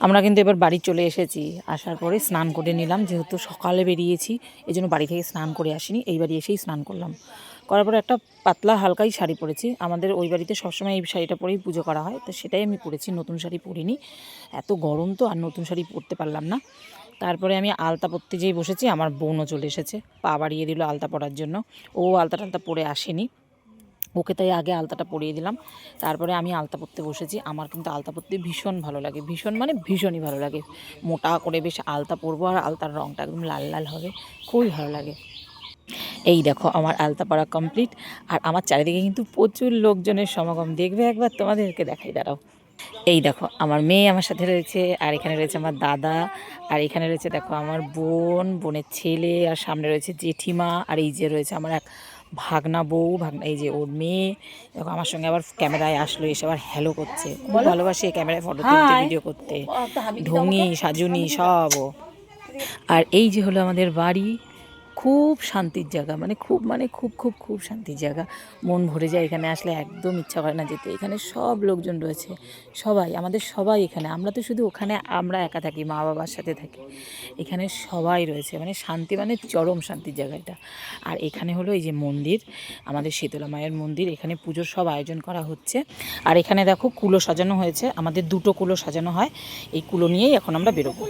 আমরা কিন্তু এবার বাড়ি চলে এসেছি। আসার পরে স্নান করে নিলাম, যেহেতু সকালে বেরিয়েছি এই জন্য বাড়ি থেকে স্নান করে আসিনি, এই বাড়ি এসেই স্নান করলাম। করার পরে একটা পাতলা হালকাই শাড়ি পরেছি। আমাদের ওই বাড়িতে সবসময় এই শাড়িটা পরেই পুজো করা হয়, তো সেটাই আমি পরেছি, নতুন শাড়ি পরিনি। এত গরম তো আর নতুন শাড়ি পরতে পারলাম না। তারপরে আমি আলতা পরতে যেই বসেছি, আমার বোনও চলে এসেছে, পা বাড়িয়ে দিল আলতা পরার জন্য। ও আলতা টালতা পরে আসেনি, ওকে তাই আগে আলতাটা পরিয়ে দিলাম। তারপরে আমি আলতা পরতে বসেছি। আমার কিন্তু আলতা পরতে ভীষণ ভালো লাগে, ভীষণ মানে ভীষণই ভালো লাগে। মোটা করে বেশ আলতা পরবো আর আলতার রঙটা একদম লাল লাল হবে, খুবই ভালো লাগে। এই দেখো আমার আলতা পরা কমপ্লিট। আর আমার চারিদিকে কিন্তু প্রচুর লোকজনের সমাগম, দেখবে একবার, তোমাদেরকে দেখাই, দাঁড়াও। এই দেখো আমার মেয়ে আমার সাথে রয়েছে, আর এখানে রয়েছে আমার দাদা, আর এখানে রয়েছে দেখো আমার বোন, বোনের ছেলে, আর সামনে রয়েছে জেঠিমা, আর এই যে রয়েছে আমার এক ভাগনা বউ, ভাগনা এই যে ওর মেয়ে। দেখো আমার সঙ্গে আবার ক্যামেরায় আসলো, এসে আবার হ্যালো করছে। খুব ভালোবাসে ক্যামেরায় ফটো তুলতে, ভিডিও করতে, ঢঙি সাজুনি সব। আর এই যে হলো আমাদের বাড়ি। খুব শান্তির জায়গা, মানে খুব খুব খুব শান্তির জায়গা। মন ভরে যায় এখানে আসলে, একদম ইচ্ছা করে না যেতে। এখানে সব লোকজন রয়েছে, সবাই আমাদের সবাই এখানে। আমরা তো শুধু ওখানে আমরা একা থাকি, মা বাবার সাথে থাকি। এখানে সবাই রয়েছে, মানে শান্তি, মানে চরম শান্তির জায়গা এটা। আর এখানে হলো এই যে মন্দির, আমাদের শীতলা মায়ের মন্দির। এখানে পুজোর সব আয়োজন করা হচ্ছে। আর এখানে দেখো কুলো সাজানো হয়েছে, আমাদের দুটো কুলো সাজানো হয়। এই কুলো নিয়েই এখন আমরা বেরোবো।